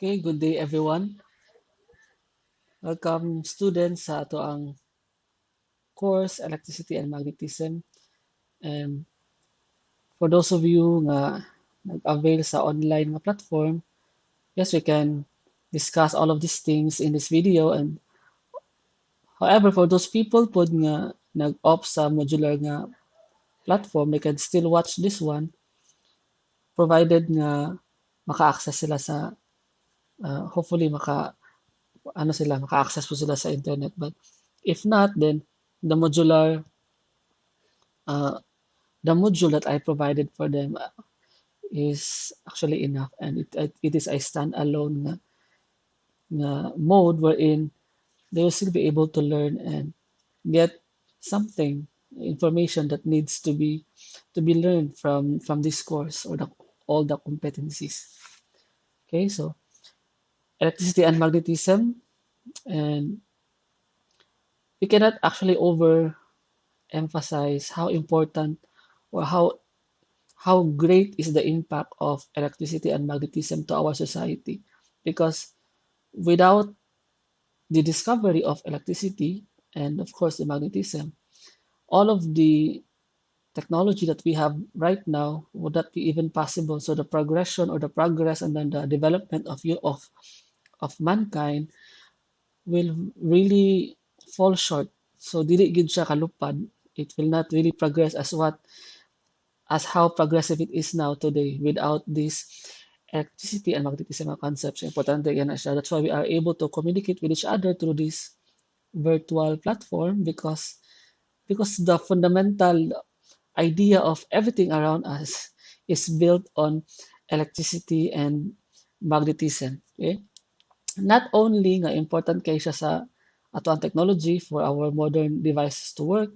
Okay, good day everyone. Welcome students sa ato ang course Electricity and Magnetism. And for those of you nga nag-avail sa online nga platform, yes, we can discuss all of these things in this video. And however, for those people po nga nag-opt sa modular nga platform, they can still watch this one provided nga maka-access sila sa hopefully maka-access po sila sa internet. But if not, then the modular uh, the module that I provided for them is actually enough, and it is a standalone mode wherein they will still be able to learn and get something information that needs to be learned from this course or all the competencies. Okay, so electricity and magnetism, and we cannot actually overemphasize how important or how great is the impact of electricity and magnetism to our society, because without the discovery of electricity and of course the magnetism, all of the technology that we have right now would not be even possible. So the progression or the progress and then the development of mankind will really fall short. So dili gid siya kalupad. It will not really progress as how progressive it is now today without this electricity and magnetism concepts. Importante yan na siya. That's why we are able to communicate with each other through this virtual platform, because the fundamental idea of everything around us is built on electricity and magnetism. Okay? Not only nga important kay siya sa ato ang technology for our modern devices to work,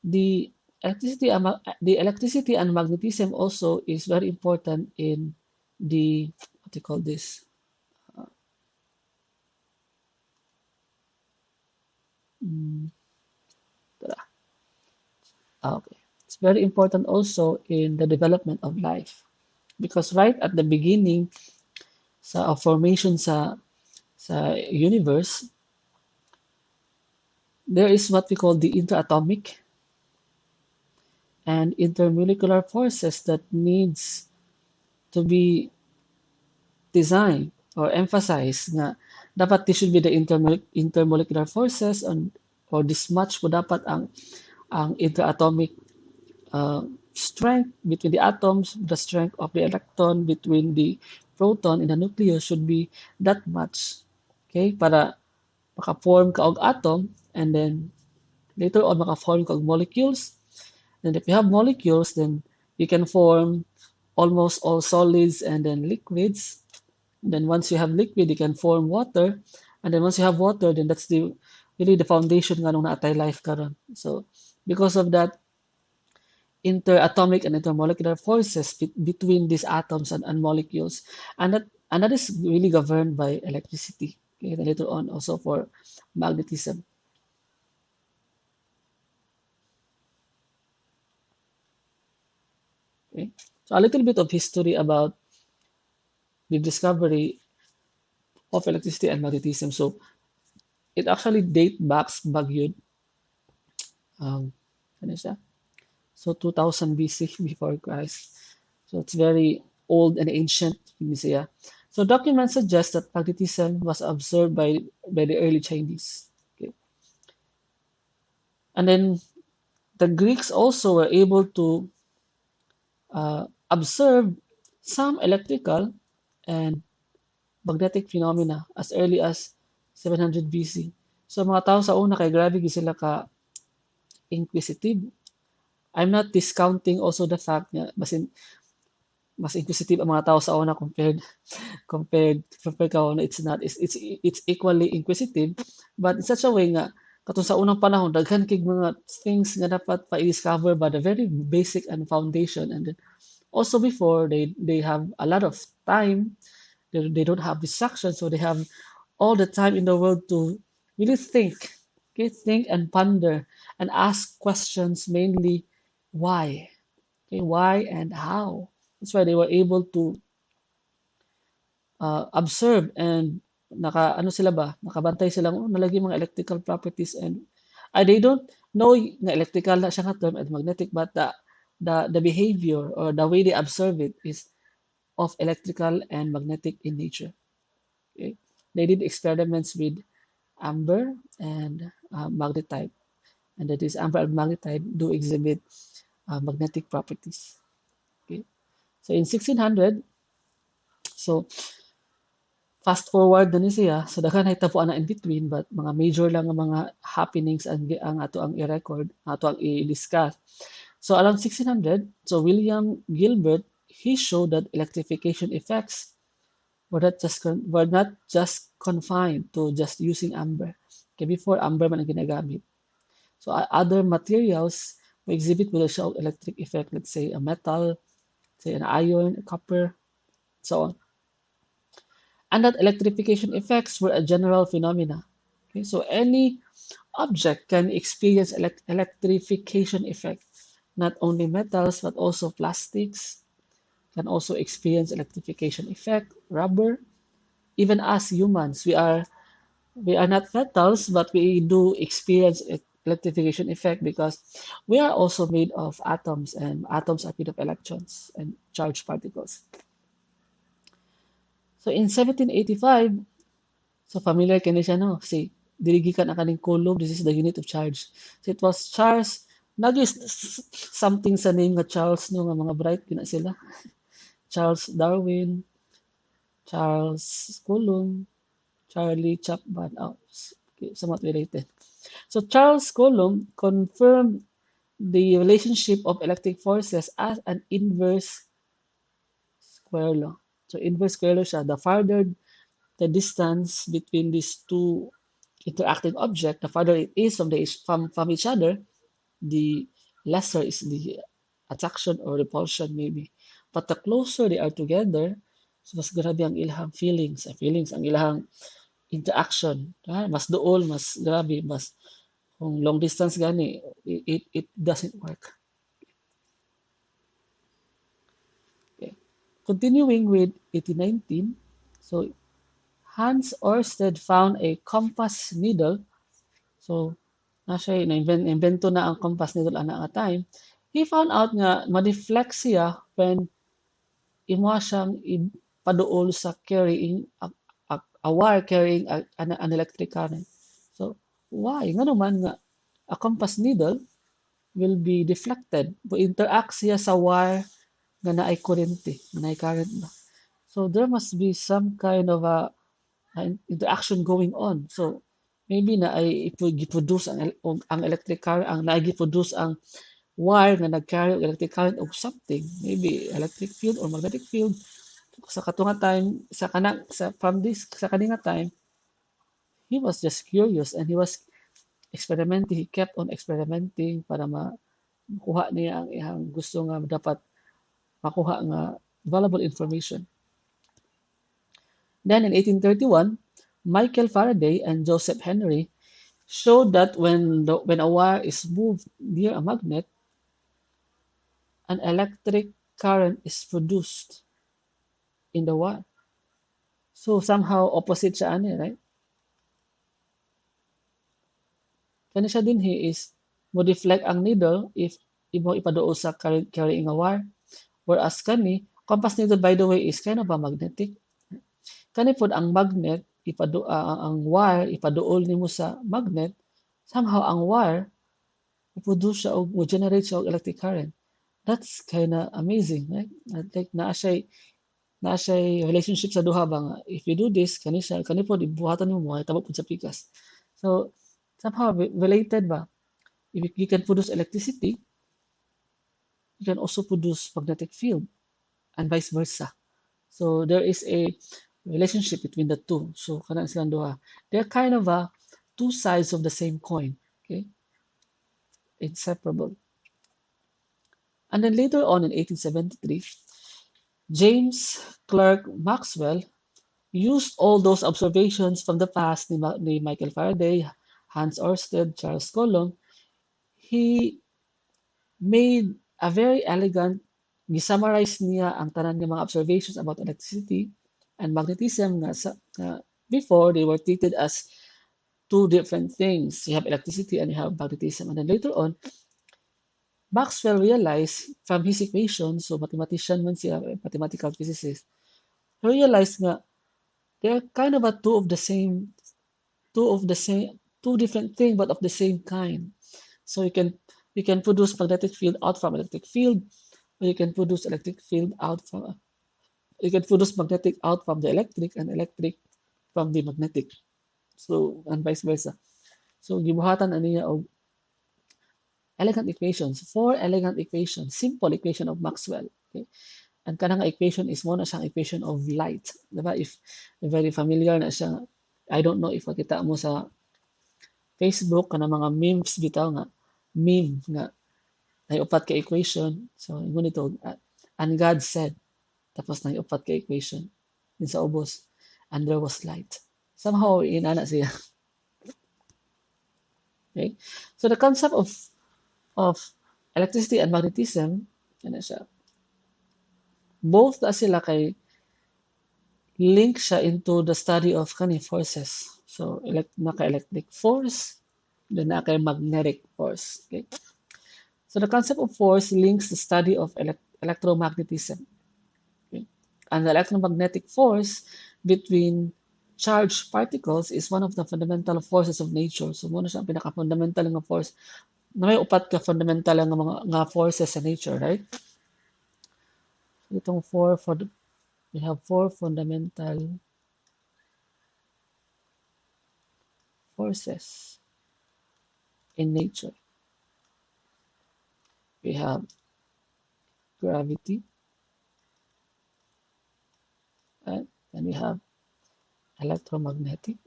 the electricity and magnetism also is very important in the what do you call this? Mm, okay. It's very important also in the development of life, because right at the beginning sa formation sa universe, there is what we call the interatomic and intermolecular forces that needs to be designed or emphasized nga dapat this should be the intermolecular forces, or this much po dapat ang interatomic strength between the atoms, the strength of the electron between the proton in the nucleus should be that much. Okay? Para maka-form ka og atom, and then later on maka-form ka og molecules. And if you have molecules, then you can form almost all solids and then liquids. And then once you have liquid, you can form water. And then once you have water, then that's really the foundation nga nung naatay life karon. So because of that interatomic and intermolecular forces between these atoms and molecules, and that is really governed by electricity. Okay, and later on also for magnetism. Okay, so a little bit of history about the discovery of electricity and magnetism. So it actually date back yun, ano siya? So 2000 BC before Christ. So it's very old and ancient, siya. So documents suggest that magnetism was observed by the early Chinese. Okay. And then the Greeks also were able to observe some electrical and magnetic phenomena as early as 700 BC. So mga tao sa una kay grabe gyud sila ka inquisitive. I'm not discounting also the fact na mas inquisitive ang mga tao sa una compared ka na it's not, it's equally inquisitive, but in such a way nga katong sa unang panahon daghan kay mga things nga dapat pa-discover by the very basic and foundation. And then also before they have a lot of time, they don't have distractions, so they have all the time in the world to really think, okay, think and ponder and ask questions, mainly why, okay, why and how. That's why they were able to observe and ano sila ba, nakabantay sila kung nalagi mga electrical properties and they don't know na electrical na siya nga term and magnetic, but the behavior or the way they observe it is of electrical and magnetic in nature. Okay? They did experiments with amber and magnetite, and that is amber and magnetite do exhibit magnetic properties. Okay? So in 1600, so fast forward na ni siya, so daghan nahitapuan na in between, but mga major lang ang mga happenings ang ato ang i-record, ato ang i-discuss. So around 1600, so William Gilbert, he showed that electrification effects were not just confined to just using amber. Okay, before amber man ang ginagamit. So other materials may exhibit with a show electric effect, let's say a metal, say an iron, a copper, so on. And that electrification effects were a general phenomena. Okay, so any object can experience electrification effect. Not only metals, but also plastics can also experience electrification effect. Rubber, even us humans, we are not metals, but we do experience electrification effect because we are also made of atoms, and atoms are made of electrons and charged particles. So in 1785, so familiar kini siya, no? Si diligikan ang kaning coulomb, this is the unit of charge. So it was Charles, something sa name nga Charles, no, nga mga bright kina sila. Charles Darwin, Charles Coulomb, Charlie Chapman, somewhat related. So Charles Coulomb confirmed the relationship of electric forces as an inverse square law. So inverse square law siya. The farther the distance between these two interacting objects, the farther it is from each other, the lesser is the attraction or repulsion maybe. But the closer they are together, so mas grabe ang ilahang feelings ang ilahang interaction. Mas dool, mas grabe, mas kung long distance gani, it doesn't work. Okay. Continuing with 1819, so Hans Ørsted found a compass needle. So, na-invento na ang compass needle ana nga time. He found out nga ma-deflect siya when imo siyang ipaduol sa carrying a wire carrying an electric current. So, why? Nga naman nga a compass needle will be deflected. Interact siya sa wire nga naay kurente, naay current ba. So, there must be some kind of a interaction going on. So, maybe na ay iproduce ang electric current, ang naigiproduce ang wire nga nag-carry electric current of something, maybe electric field or magnetic field. Sa katunga time, sa kaninga time, he was just curious and he was experimenting. He kept on experimenting para makuha niya ang iyang gusto nga dapat makuha nga valuable information. Then in 1831, Michael Faraday and Joseph Henry showed that when a wire is moved near a magnet, an electric current is produced in the wire. So somehow opposite siya ani, right? Kani siya din is mo deflect ang needle if imo ipaduol sa carrying a wire, whereas kani compass needle, by the way, is kind of a magnetic. Kani pod ang magnet ang wire ipaduol nimo sa magnet, somehow ang wire produce siya o generate siya og electric current. That's kind of amazing, right? Like naa siya relationship sa duha ba nga if you do this kani pod ibuhatan mo tabo pud sa pikas. So somehow related ba? If you can produce electricity, you can also produce magnetic field and vice versa. So there is a relationship between the two. So kana silang duha. They're kind of two sides of the same coin. Okay, inseparable. And then later on in 1873, James Clerk Maxwell used all those observations from the past ni Michael Faraday, Hans Ørsted, Charles Coulomb. He made a very elegant, gi-summarize niya ang tanan ng mga observations about electricity and magnetism before they were treated as two different things. You have electricity and you have magnetism. And then later on, Maxwell realized from his equations, so mathematician man siya, mathematical physicist, he realized nga they're kind of a two different things but of the same kind. So you can produce magnetic field out from electric field, or you can produce electric field out from you can produce magnetic out from the electric and electric from the magnetic. So and vice versa. So gibuhatan ani niya og elegant equations, four elegant equations, simple equation of Maxwell. Okay? And kanang equation is mo na siyang equation of light. Diba? If very familiar na siya, I don't know if makita mo sa Facebook kana mga memes bitaw nga meme nga ay upat ka equation. So ingon nito and God said tapos na upat ka equation din sa ubos and there was light. Somehow inana siya. Okay? So the concept of electricity and magnetism ano siya. Both na sila kay link siya into the study of kani forces. So naka-electric force, then naka-magnetic force. Okay? So the concept of force links the study of electromagnetism. Okay? And the electromagnetic force between charged particles is one of the fundamental forces of nature. So muna siya ang pinaka-fundamental nga force. Na may upat ka fundamental nga mga nga forces sa nature, right? So itong we have four fundamental forces in nature. We have gravity, and then we have electromagnetic,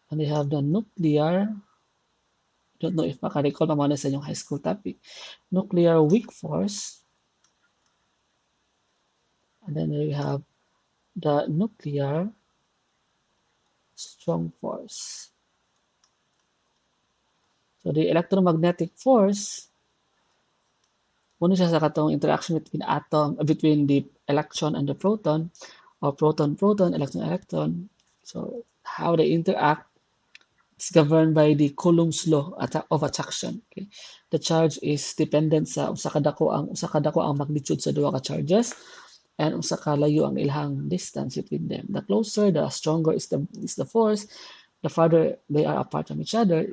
and we have the nuclear. Don't know if makarecall pa muna sa inyong high school topic. Nuclear weak force, and then we have the nuclear strong force. So the electromagnetic force, muna siya sa katong interaction between the electron and the proton, or proton-proton, electron-electron. So how they interact is governed by the Coulomb's law of attraction. Okay? The charge is dependent sa usa kadako ang magnitude sa duha ka charges and usa ka layo ang ilahang distance between them. The closer, the stronger is the force. The farther they are apart from each other,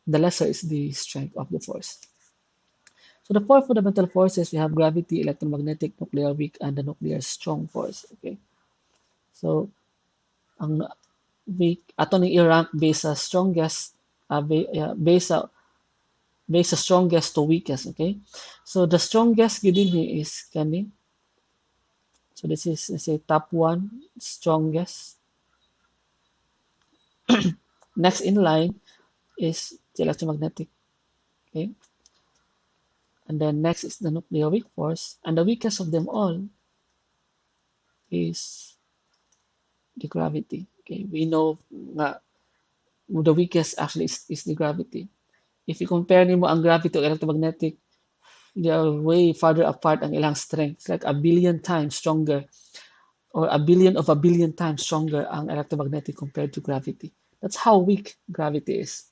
the lesser is the strength of the force. So the four fundamental forces, we have gravity, electromagnetic, nuclear weak, and the nuclear strong force. Okay. So ang weak ato ni i-rank based sa strongest based sa strongest to weakest. Okay. So the strongest gidin is kani. So this is let's say top one strongest. Next in line is the electromagnetic. Okay. And then next is the nuclear weak force. And the weakest of them all is the gravity. Okay, we know nga the weakest actually is the gravity. If you compare nimo ang gravity to electromagnetic, they are way farther apart ang ilang strength. It's like a billion times stronger or a billion times stronger ang electromagnetic compared to gravity. That's how weak gravity is.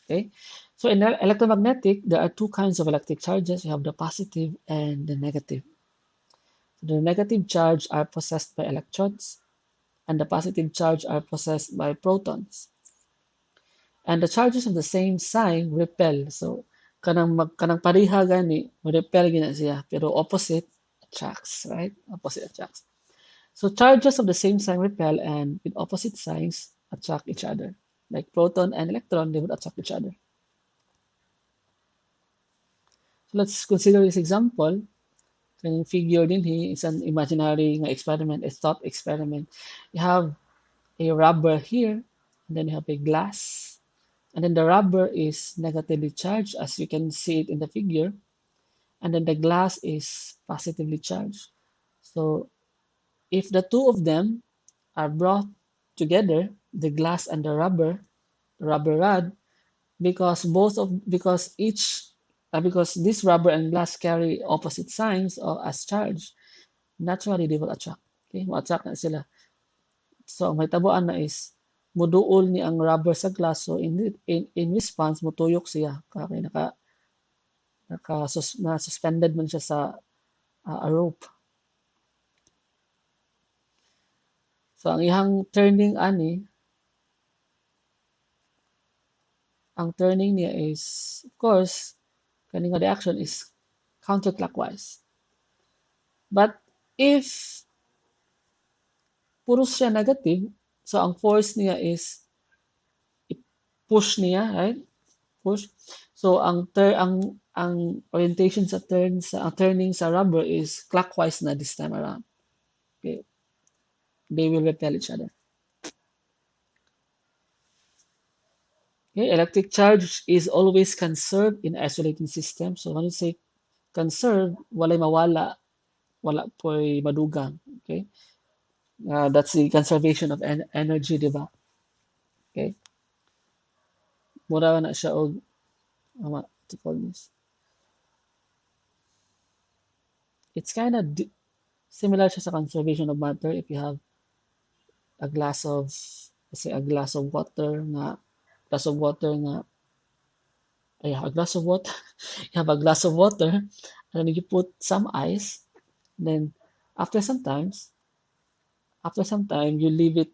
Okay, so in electromagnetic, there are two kinds of electric charges. You have the positive and the negative. The negative charge are possessed by electrons, and the positive charge are possessed by protons. And the charges of the same sign repel. So kanang pareha gani, repel gina siya, pero opposite attracts, right? Opposite attracts. So charges of the same sign repel, and with opposite signs attract each other. Like proton and electron, they would attract each other. So let's consider this example. Yung figure din is an imaginary experiment, a thought experiment. You have a rubber here, and then you have a glass, and then the rubber is negatively charged, as you can see it in the figure, and then the glass is positively charged. So if the two of them are brought together, the glass and the rubber rod, because each because this rubber and glass carry opposite signs as charge, naturally they will attract. Okay, ma-attract na sila. So ang mahitabuan na is muduol ni ang rubber sa glass, so in response mutuyok siya kay na suspended man siya sa a rope. So ang ihang turning ang turning niya is, of course, kaning nga reaction is counterclockwise. But if puro siya negative, so ang force niya is push niya, right? Push. So ang orientation sa turning sa rubber is clockwise na this time around. Okay. They will repel each other. Okay, electric charge is always conserved in isolating system. So when you say conserve, walay mawala, wala po'y madugang. Okay? That's the conservation of energy, di ba? Okay? Mura na siya og what to call this? It's kind of similar siya sa conservation of matter if you have a glass of, let's say, a glass of water nga, a glass of water, you have a glass of water, and then you put some ice, then after some time, you leave it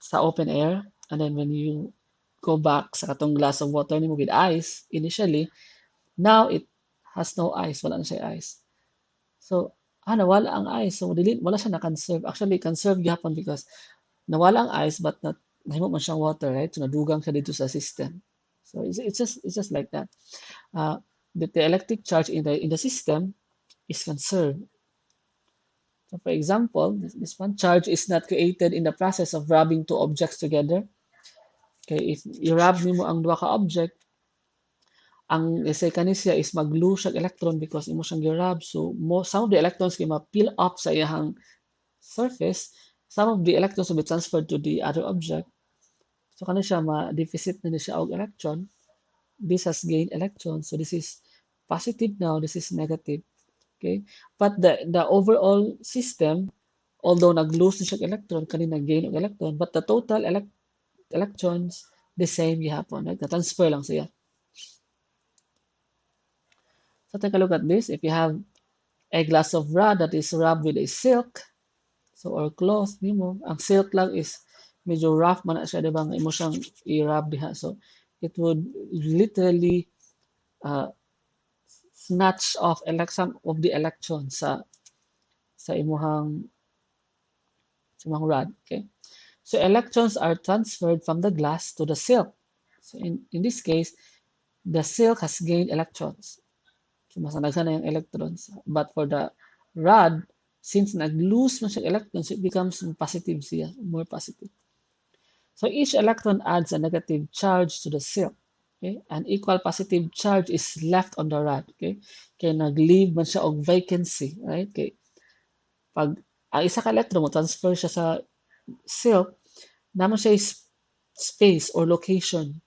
sa open air, and then when you go back sa katong glass of water nimo with ice, initially, now it has no ice, wala na siya ice. So, nawala ang ice. So, wala siya na-conserve. Actually, conserve gihapon because nawala ang ice but nahimo man siyang water, right? So, nadugang siya dito sa system. So, it's just like that. The electric charge in the system is conserved. So, for example, this one charge is not created in the process of rubbing two objects together. Okay, if i-rub nimo ang duha ka object, ang essay kanisya is mag-lose siya electron because imo siyang gi-rub. So, some of the electrons kay ma-peel up sa iyang surface, some of the electrons will be transferred to the other object. So, kani siya ma-deficit na siya og electron. This has gained electrons. So, this is positive now, this is negative. Okay? But the overall system, although nag-lose na siya electron, kanina gain og electron, but the total electrons, the same gihapon. Right? Na-transfer lang siya. So take a look at this. If you have a glass of rod that is rubbed with a silk, so or cloth nimo, ang silk lang is medyo rough man na siya, diba? Imo siyang i-rub diha. So it would literally snatch off some of the electrons sa imong rod. Okay. So electrons are transferred from the glass to the silk. So in this case, the silk has gained electrons. So mas na yung electrons. But for the rod, since nag-lose man siya electrons, it becomes positive siya, more positive. So each electron adds a negative charge to the silk. Okay? An equal positive charge is left on the rod. Okay? Kaya nag-leave man siya og vacancy. Right? Okay? Pag ang isa ka electron mo, transfer siya sa silk, naman siya space or location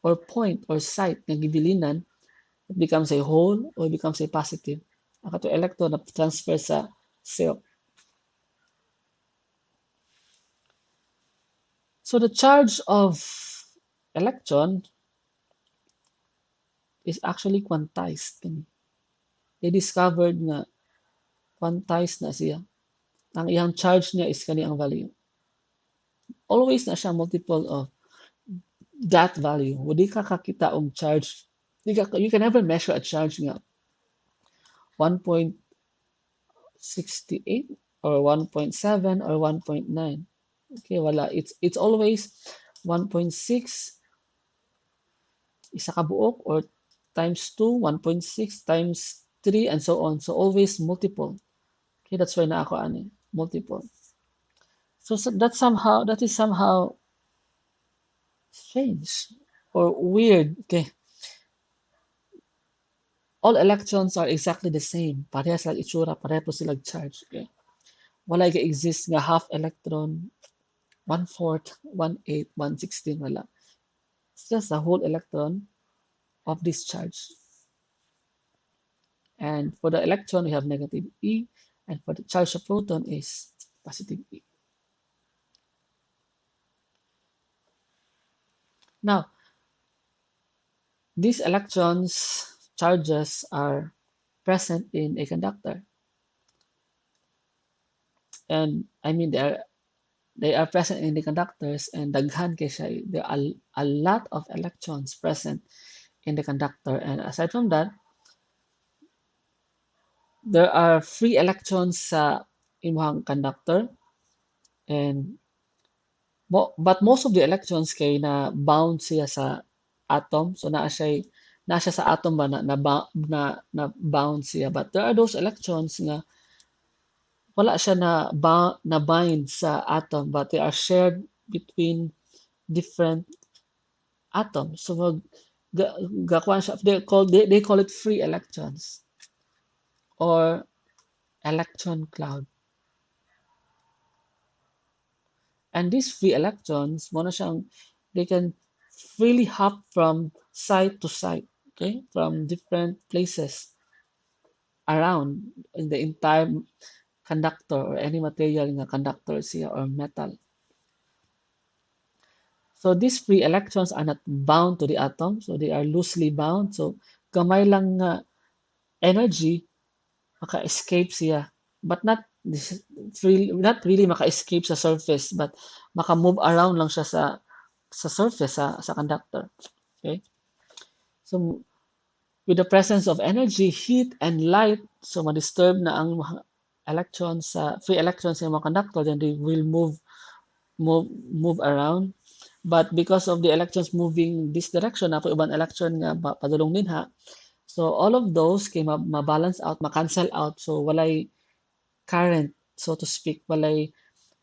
or point or site na gibilinan, it becomes a hole or it becomes a positive. Ang kato electron na transfer sa silk. So the charge of electron is actually quantized. They discovered na quantized na siya. Ang iyang charge niya is kani ang value. Always na siya multiple of that value. Wadi ka kakita og charge. You can never measure a charge nga 1.68 or 1.7 or 1.9. Okay, wala. It's always 1.6 isa ka buok or times 2, 1.6 times 3 and so on. So always multiple. Okay, that's why na ako multiple. So that is somehow strange or weird. Okay. All electrons are exactly the same. Parehas lang itsura, pareho po silang charge. Okay. Wala exist nga half electron, 1/4, 1/8, 1/16, wala. It's just a whole electron of this charge. And for the electron, we have negative E, and for the charge of proton is positive E. Now, these electrons charges are present in a conductor, and I mean they are present in the conductors, and daghan kay siya. There are a lot of electrons present in the conductor, and aside from that, there are free electrons sa imong conductor, and but most of the electrons kay na bound siya sa atom, so naa siya sa atom ba na bound siya, but there are those electrons nga wala siya na bind sa atom, but they are shared between different atoms. So gakuan siya, they call it free electrons or electron cloud. And these free electrons, they can freely hop from side to side, okay, from different places around in the entire conductor or any material in a conductor siya or metal. So these free electrons are not bound to the atom, so they are loosely bound. So gamay lang nga energy maka-escape siya, but not really maka-escape sa surface, but maka-move around lang siya sa surface sa conductor. Okay? So with the presence of energy, heat, and light, so ma-disturb na ang electrons free electrons sa mga conductor, then they will move around. But because of the electrons moving this direction, ako ibang electron nga padulong dinha, so all of those kay ma-balance out, ma-cancel out, so walay current, so to speak, walay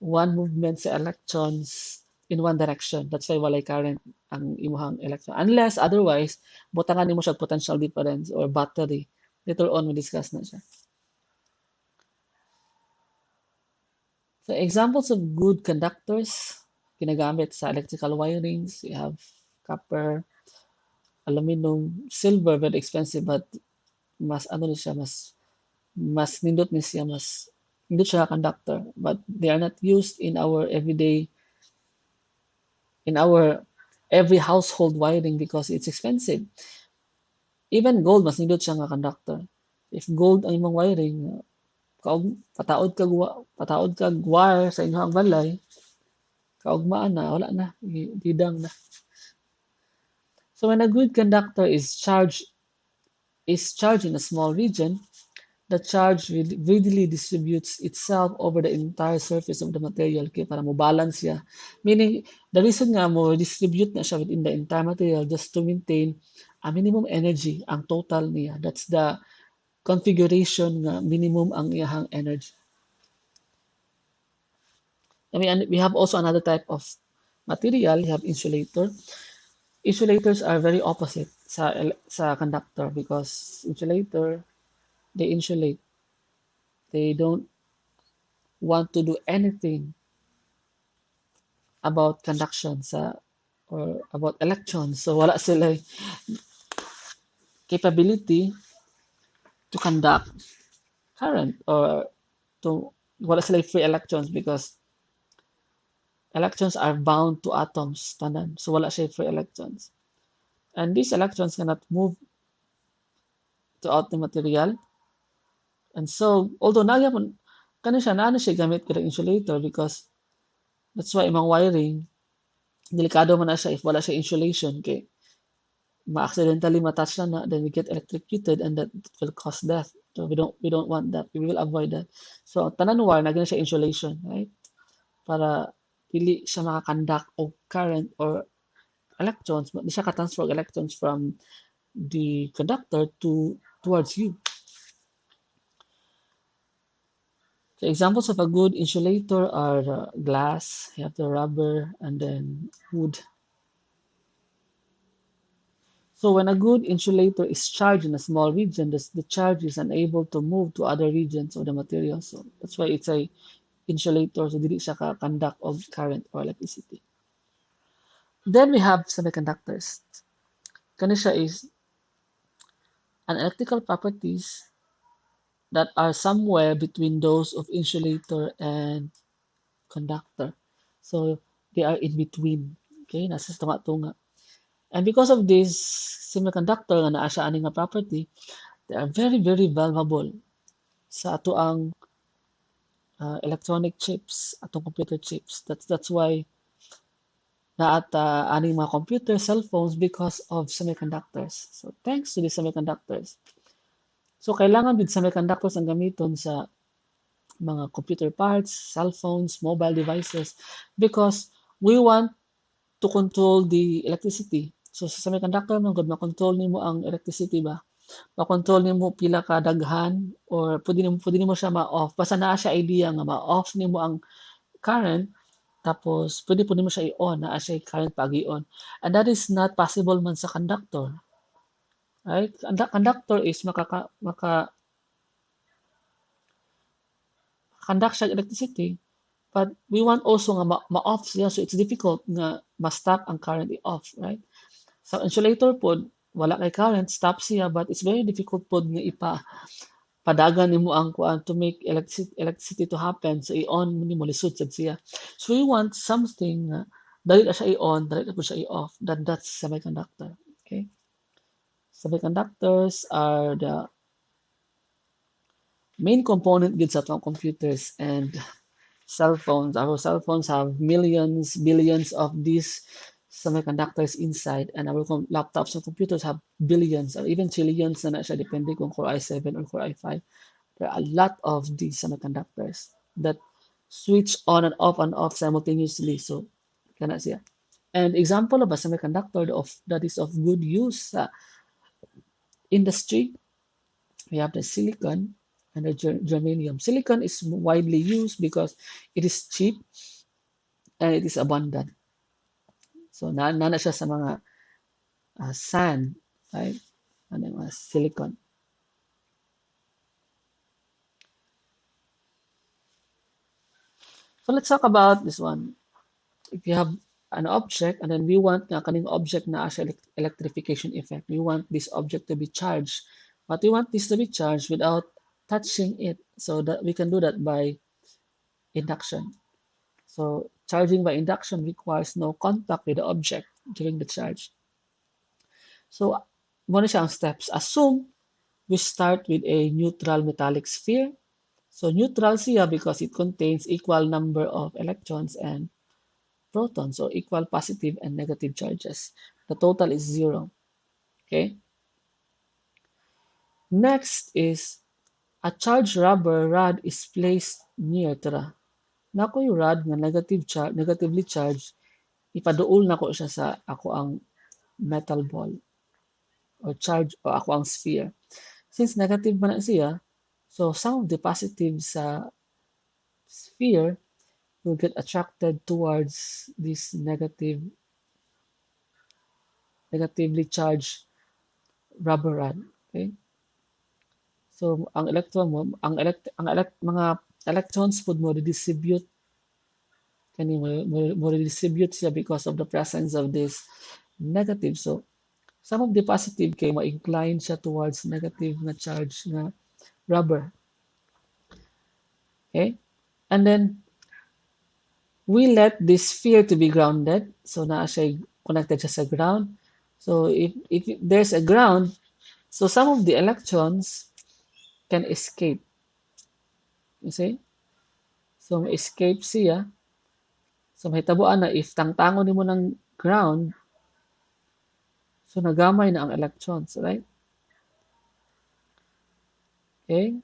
one movement sa electrons in one direction. That's why walay current ang imuhang electron. Unless otherwise, butangan nimo siya potential difference or battery. Later on, we discuss na siya. So examples of good conductors ginagamit sa electrical wirings, you have copper, aluminum, silver, very expensive, but mas ano ni siya, mas nindot ni siya, mas nindot siya conductor, but they are not used in our every household wiring because it's expensive. Even gold, mas nindot siya nga conductor. If gold ang imong wiring, pataod kag wire sa inyong balay, kaugmaan na, wala na, didang na. So when a good conductor is charged in a small region, the charge readily distributes itself over the entire surface of the material kaya para mo balance siya. Meaning, the reason nga mo distribute na siya within the entire material just to maintain a minimum energy, ang total niya. That's the configuration nga minimum ang iyahang energy. I mean, we have also another type of material, we have insulator. Insulators are very opposite sa conductor because insulator, they insulate. They don't want to do anything about conduction or about electrons. So wala sila capability to conduct current or wala sila free electrons because electrons are bound to atoms tanan. So wala siya free electrons. And these electrons cannot move throughout the material. And so, although naano siya gamit kay insulator because that's why imong wiring, delikado man na siya if wala siya insulation kay ma-accidentally matouch na, then we get electrocuted and that will cause death. So we don't want that. We will avoid that. So tanan wire na siya insulation, right? Para dili siya makakandak og current or electrons, di siya ka-transfer electrons from the conductor towards you. So examples of a good insulator are glass, you have the rubber, and then wood. So when a good insulator is charged in a small region, the charge is unable to move to other regions of the material. So that's why it's a insulator, so dili siya ka-conduct of current or electricity. Then we have semiconductors. Kani siya is an electrical properties that are somewhere between those of insulator and conductor. So they are in between. Okay, nasa tunga-tunga. And because of this semiconductor nga naa siya ani nga property, they are very very valuable sa ato ang electronic chips, atong computer chips. That's why naat aning mga computer, cell phones because of semiconductors. So thanks to the semiconductors. So kailangan with semiconductors ang gamiton sa mga computer parts, cell phones, mobile devices because we want to control the electricity. So sa semiconductor man gud ma-control nimo ang electricity ba? Ma-control nimo pila ka daghan or pwede nimo siya ma-off. Basta naa siya idea nga ma-off nimo ang current tapos pwede po nimo siya i-on naa siya current pag i-on. And that is not possible man sa conductor. Right? Conductor is maka conduct siya electricity but we want also nga ma-off siya so it's difficult nga ma-stop ang current i-off, right? Sa insulator pod wala kay current, stop siya but it's very difficult pod nga padagan nimo ang kuan to make electricity to happen so i-on nimo lisod sad siya. So we want something nga dali na siya i-on, dali na po siya i-off. That's semiconductor. Okay? Semiconductors are the main component gid sa atong computers and cell phones. Our cell phones have millions, billions of these semiconductors inside, and our laptops and computers have billions or even trillions na siya, depende kung Core i7 or Core i5. There are a lot of these semiconductors that switch on and off simultaneously. So, kana siya. And example of a semiconductor that is of good use sa industry, we have the silicon and the germanium. Silicon is widely used because it is cheap and it is abundant. So, na siya sa mga sand, right? Ano yung silicon. So, let's talk about this one. If you have an object and then we want nga kaning object na siya electrification effect. We want this object to be charged. But we want this to be charged without touching it. So that we can do that by induction. So charging by induction requires no contact with the object during the charge. So muna siya ang steps. Assume we start with a neutral metallic sphere. So neutral siya because it contains equal number of electrons and protons, so equal positive and negative charges. The total is 0. Okay. Next is a charged rubber rod is placed near to the nako yung rod nga negatively charged, ipaduol nako siya sa ako ang metal ball or charge o ako ang sphere. Since negative man na siya, so some of the positives sa sphere will get attracted towards this negatively charged rubber rod. Okay? So ang electron mo, mga electrons pud mo redistribute kani mo redistribute siya because of the presence of this negative. So some of the positive kay ma-incline siya towards negative na charge na rubber. Okay? And then we let this sphere to be grounded. So naa siya connected siya sa ground. So if there's a ground, so some of the electrons can escape. You see? So escape siya. So mahitabuan na if tangtangon nimo ng ground, so nagamay na ang electrons, right? Okay?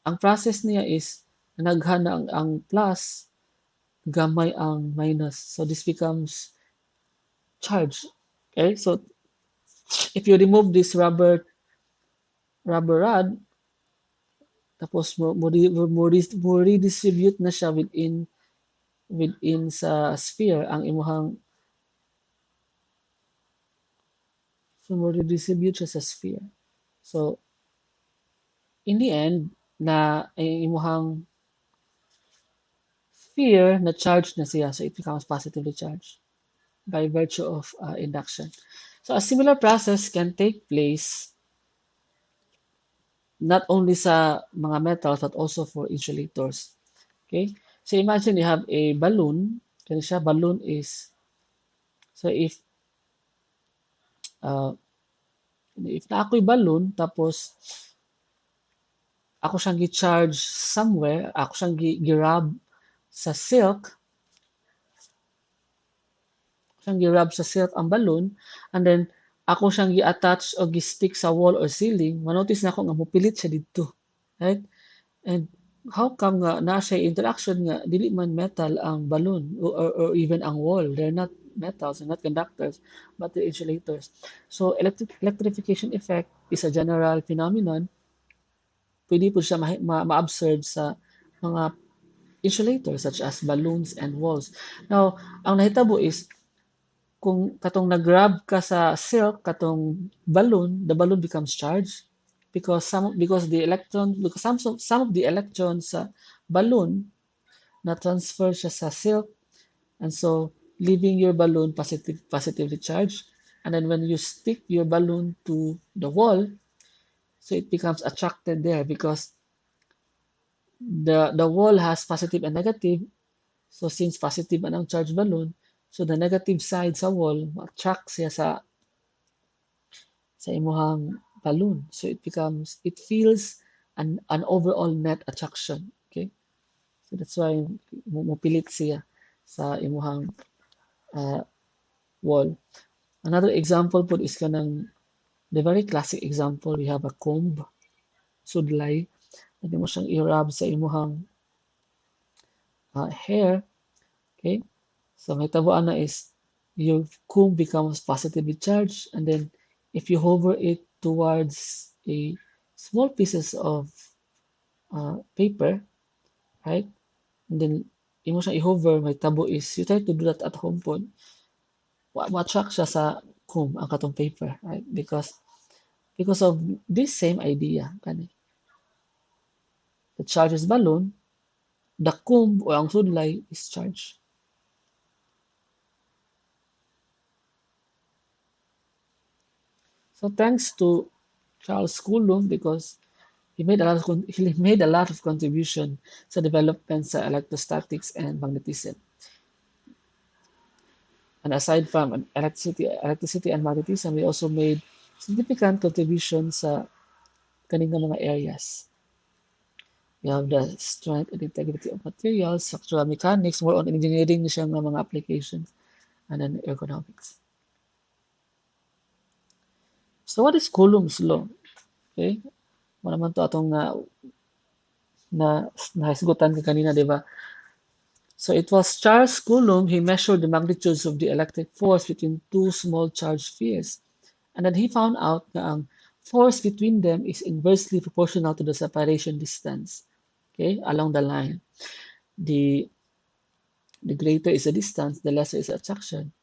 Ang process niya is naghan na ang plus, gamay ang minus. So this becomes charge. Okay? So if you remove this rubber rod, tapos mo redistribute na siya within sa sphere ang imuhang so mo redistribute siya sa sphere. So in the end na imuhang sphere na charged na siya, so it becomes positively charged by virtue of induction. So a similar process can take place not only sa mga metals but also for insulators. Okay? So imagine you have a balloon. Kaya siya, balloon is, so if na ako'y balloon, tapos ako siyang gi-charge somewhere, ako siyang gi-rub sa silk, siyang gi-rub sa silk ang balloon, and then ako siyang gi-attach o gi-stick sa wall or ceiling, manotice na ako nga mupilit siya dito. Right? And how come nga na siya interaction nga dili man metal ang balloon or even ang wall? They're not metals, they're not conductors, but they're insulators. So electrification effect is a general phenomenon. Pwede po siya ma-observe sa mga insulators such as balloons and walls. Now, ang nahitabo is kung katong nag-grab ka sa silk katong balloon, the balloon becomes charged because some of the electrons sa balloon na transfer siya sa silk, and so leaving your balloon positively charged, and then when you stick your balloon to the wall, so it becomes attracted there because the wall has positive and negative. So since positive man ang charged balloon, so the negative side sa wall attract siya sa imuhang balloon. So it feels an overall net attraction. Okay? So that's why mupilit siya sa imuhang wall. Another example po is kanang the very classic example, we have a comb, sudlay, pwede mo siyang i-rub sa imuhang hair. Okay? So may tabuan na is your comb becomes positively charged, and then if you hover it towards a small pieces of paper, right? And then imo siya i-hover, may tabo is you try to do that at home po. Ma-attract siya sa comb ang katong paper, right? Because of this same idea, kani. The charges balloon, the comb o ang sudlay is charged. So thanks to Charles Coulomb because he made a lot of contribution sa development sa electrostatics and magnetism. And aside from electricity and magnetism, he also made significant contributions sa kaning mga areas. We have the strength and integrity of materials, structural mechanics, more on engineering na siya mga applications, and then ergonomics. So what is Coulomb's law? Okay? Mo naman to atong nahisgutan ka kanina, di ba? So it was Charles Coulomb, he measured the magnitudes of the electric force between two small charged spheres. And then he found out na ang force between them is inversely proportional to the separation distance, okay, along the line. The greater is the distance, the lesser is the attraction.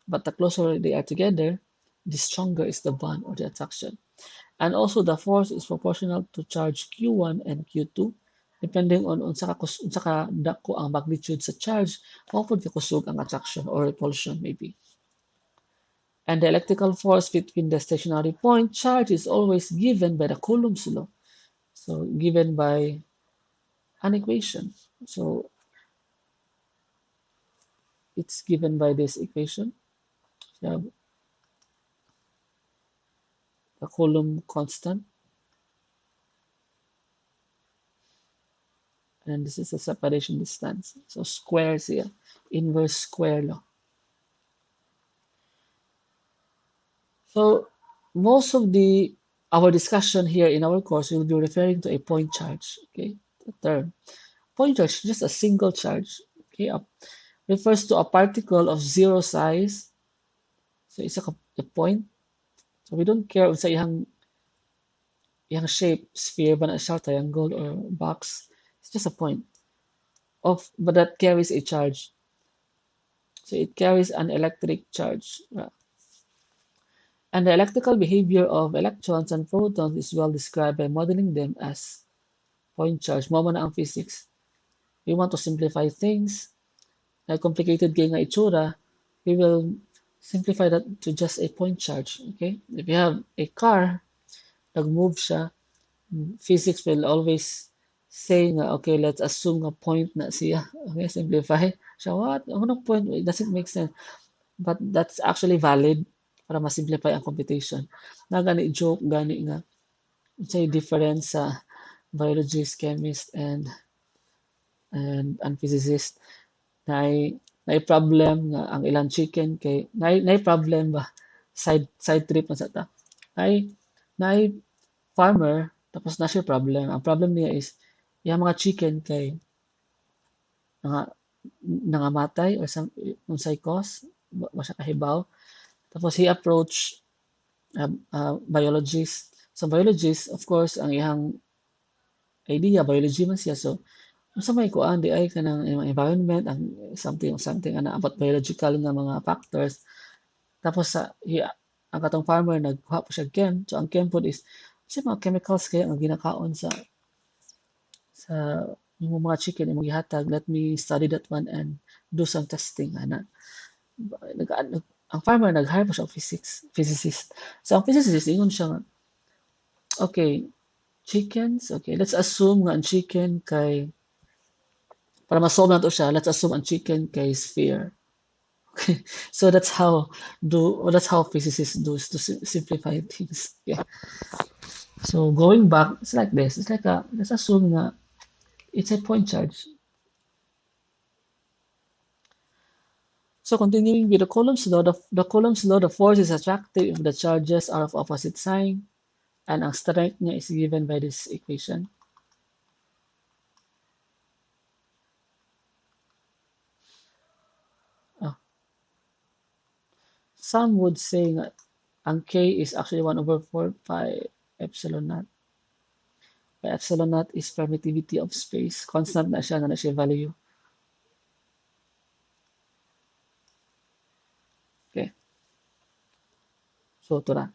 But the closer they are together, the stronger is the bond or the attraction. And also the force is proportional to charge Q1 and Q2 depending on unsa ka dako ang magnitude sa charge, mao pud kusog ang attraction or repulsion maybe. And the electrical force between the stationary point charge is always given by the Coulomb's law. So given by an equation. So it's given by this equation. So the Coulomb constant. And this is the separation distance. So squares here, inverse square law. So most of our discussion here in our course will be referring to a point charge. Okay, the term point charge, just a single charge. Okay, refers to a particle of zero size. So it's a point. So we don't care sa iyang shape, sphere ba na siya, triangle or box. It's just a point but that carries a charge. So it carries an electric charge. And the electrical behavior of electrons and protons is well described by modeling them as point charge. Mo man ang physics. We want to simplify things. Like complicated kay nga itsura, we will simplify that to just a point charge. Okay? If you have a car, nag-move siya, physics will always say nga, okay, let's assume nga point na siya. Okay, simplify. So what? Anong point? It doesn't make sense. But that's actually valid para ma-simplify ang computation. Na gani joke, gani nga. Say difference sa biologist, chemist, and physicist. Na problem nga ang ilang chicken kay na problem ba side trip na sa ta. Nay nay farmer tapos na siya problem. Ang problem niya is yung mga chicken kay nga nangamatay or some unsay cause wa siya kahibaw. Tapos he approach biologist. So biologist of course ang iyang idea biology man siya so unsa may kuan di ay kanang environment ang something ana about biological nga mga factors tapos ang katong farmer nagkuha po siya chem so ang chem food is siya mga chemicals kaya ang ginakaon sa yung mga chicken yung gihatag let me study that one and do some testing ana ang farmer nag-hire pa siya of physicist so ang physicist ingon siya nga okay chickens okay let's assume nga ang chicken kay para ma-solve na to siya let's assume ang chicken kay sphere. Okay, so that's how physicists do is to simplify things. Yeah. So going back, it's like this. It's like let's assume that it's a point charge. So continuing with the Coulomb's law, the Coulomb's law, the force is attractive if the charges are of opposite sign, and ang strength niya is given by this equation. Oh. Some would say that ang K is actually 1 over 4 pi epsilon naught. Pi epsilon naught is permittivity of space. Constant na siya value. Okay. So, ito na.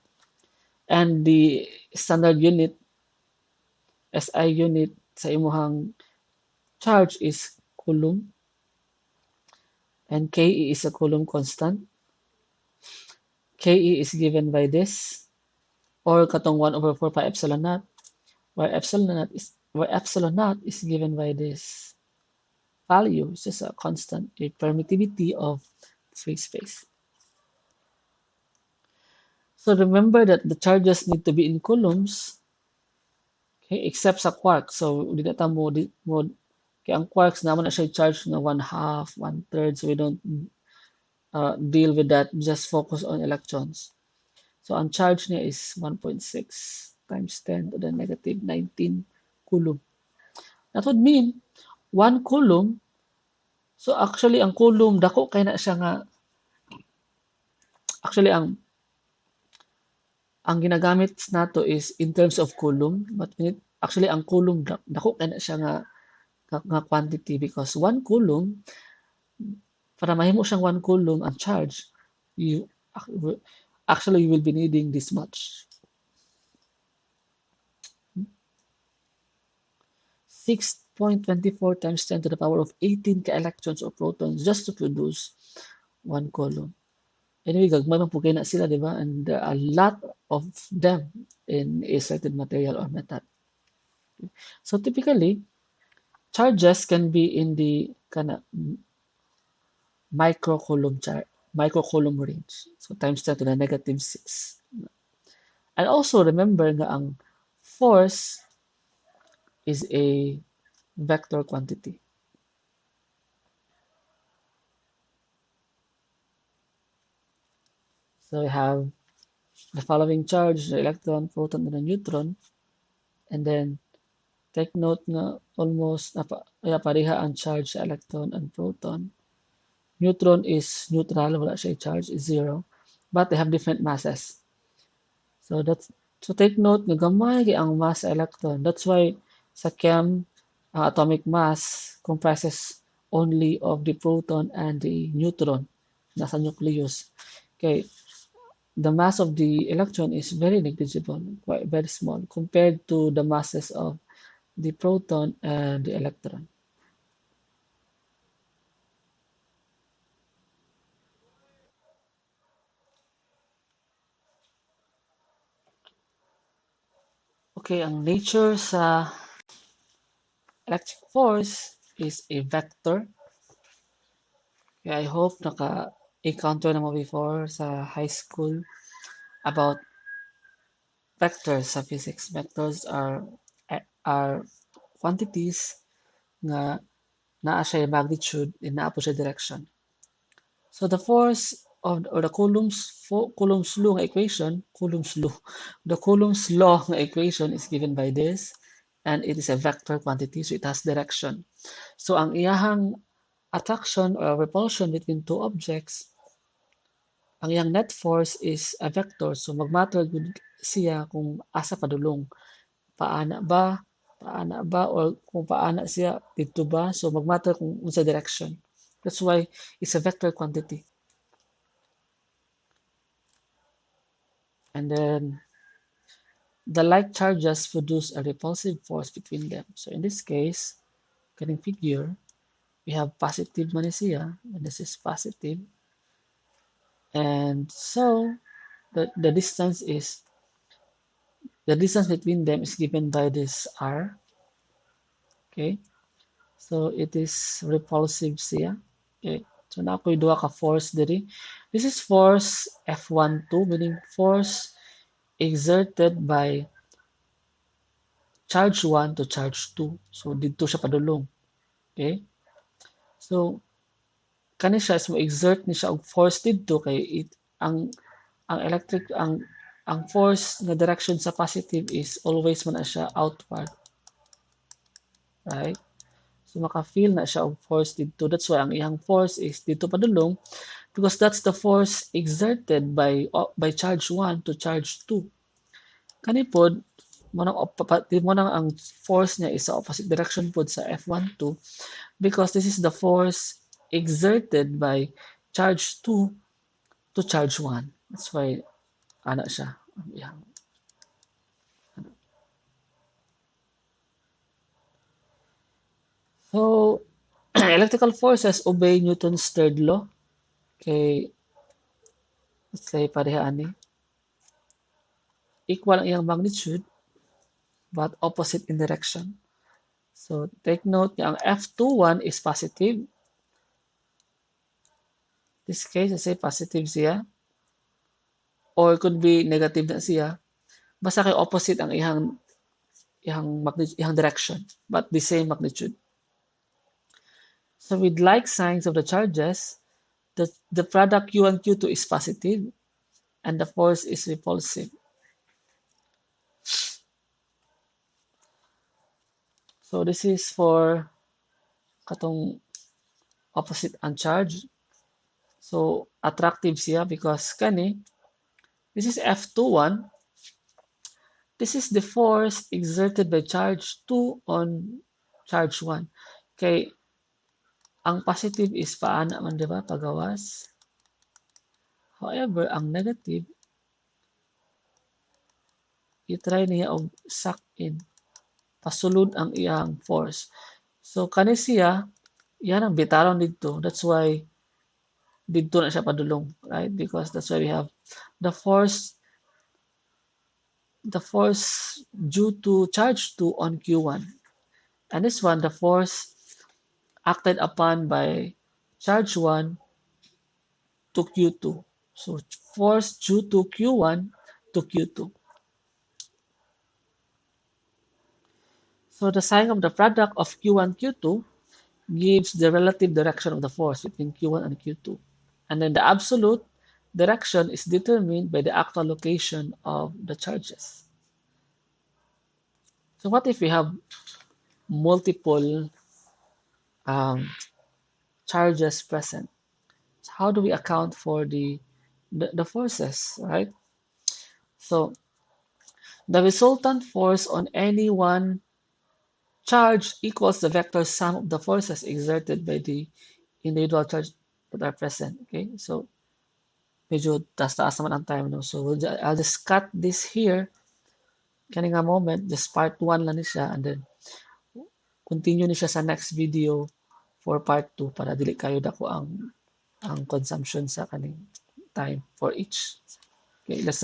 And the standard unit, SI unit sa imuhang charge is coulomb. And KE is a Coulomb constant. KE is given by this. Or katong 1 over 4 pi epsilon naught. Where epsilon naught is given by this value. It's just a constant, a permittivity of free space. So remember that the charges need to be in coulombs, okay, except sa quark. So di na ta mo kaya ang quarks naman na siya charge na 1/2, 1/3, so we don't deal with that. Just focus on electrons. So ang charge niya is 1.6 times 10 to the negative 19 coulomb. That would mean 1 coulomb. So actually ang coulomb dako kay na siya nga actually ang ginagamit nato is in terms of coulomb but actually ang coulomb dako kay na siya nga quantity because 1 coulomb para mahimo siyang 1 coulomb ang charge you actually you will be needing this much 6.24 times 10 to the power of 18 ka electrons or protons just to produce 1 coulomb. Anyway, gagmay man po kayo na sila, di ba? And there are a lot of them in a certain material or method. So typically, charges can be in the kana microcoulomb range. So times 10 to the negative 6. And also remember nga ang force is a vector quantity. So we have the following charge, the electron, proton, and a neutron. And then take note na almost pareha ang charge sa electron and proton. Neutron is neutral, wala siya charge, is 0. But they have different masses. So take note na gamay ang mass sa electron. That's why sa chem, atomic mass comprises only of the proton and the neutron nasa nucleus. Okay, the mass of the electron is very negligible, quite very small compared to the masses of the proton and the electron. Okay, ang nature sa electric force is a vector. Okay, I hope naka-encounter na mo before sa high school about vectors sa physics. Vectors are quantities nga naa siya magnitude and naa po siya direction. So the force of or the Coulomb's law nga equation, the Coulomb's law nga equation is given by this, and it is a vector quantity, so it has direction. So ang iyahang attraction or repulsion between two objects, ang iyang net force is a vector, so magmatter gud siya kung asa padulong, paana ba or kung paana siya dito ba, so magmatter kung unsa direction. That's why it's a vector quantity. And then the like charges produce a repulsive force between them. So in this case, kaning figure, we have positive man siya, and this is positive. And so the distance between them is given by this r. Okay, so it is repulsive siya. Okay, so na ako'y duha ka force diri. This is force F12, meaning force exerted by charge 1 to charge 2. So dito siya padulong. Okay, so kani siya is mo exert ni siya og force dito kay ang electric ang force nga direction sa positive is always man na siya outward, right? So maka-feel na siya og force dito. That's why ang iyang force is dito padulong because that's the force exerted by charge 1 to charge 2. Kani pod mo nang ang force niya is sa opposite direction pod sa F12 because this is the force exerted by charge 2 to charge 1. That's why ana siya. Yeah. So electrical forces obey Newton's third law. Okay, let's say pareha ani. Equal ang iyang magnitude but opposite in direction. So take note nga ang F21 is positive. This case, I say positive siya. Or could be negative na siya. Basta kay opposite ang iyang direction, but the same magnitude. So with like signs of the charges, the product Q1, Q2 is positive and the force is repulsive. So this is for katong opposite uncharged. So attractive siya because kani, this is F21. This is the force exerted by charge 2 on charge 1. Okay, ang positive is paana man, di ba? Pagawas. However, ang negative, i-try niya og suck in. Pasulod ang iyang force. So, kani siya, yan ang bitaron dito. That's why dito na siya padulong, right? Because that's why we have the force due to charge 2 on Q1. And this one, the force acted upon by charge 1 to Q2. So force due to Q1 to Q2. So the sign of the product of Q1, Q2 gives the relative direction of the force between Q1 and Q2. And then the absolute direction is determined by the actual location of the charges. So what if we have multiple charges present? So how do we account for the forces, right? So the resultant force on any one charge equals the vector sum of the forces exerted by the individual charge that are present. Okay, so medyo taas naman ang time, no? So I'll just cut this here. Kani nga moment, just part 1 lang ni siya, and then continue ni siya sa next video for part 2 para dili kayo dako ang consumption sa kaning time for each. Okay, as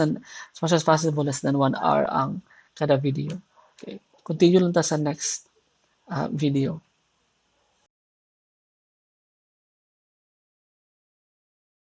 much as possible, less than 1 hour ang kada video. Okay. Continue lang ta sa next video.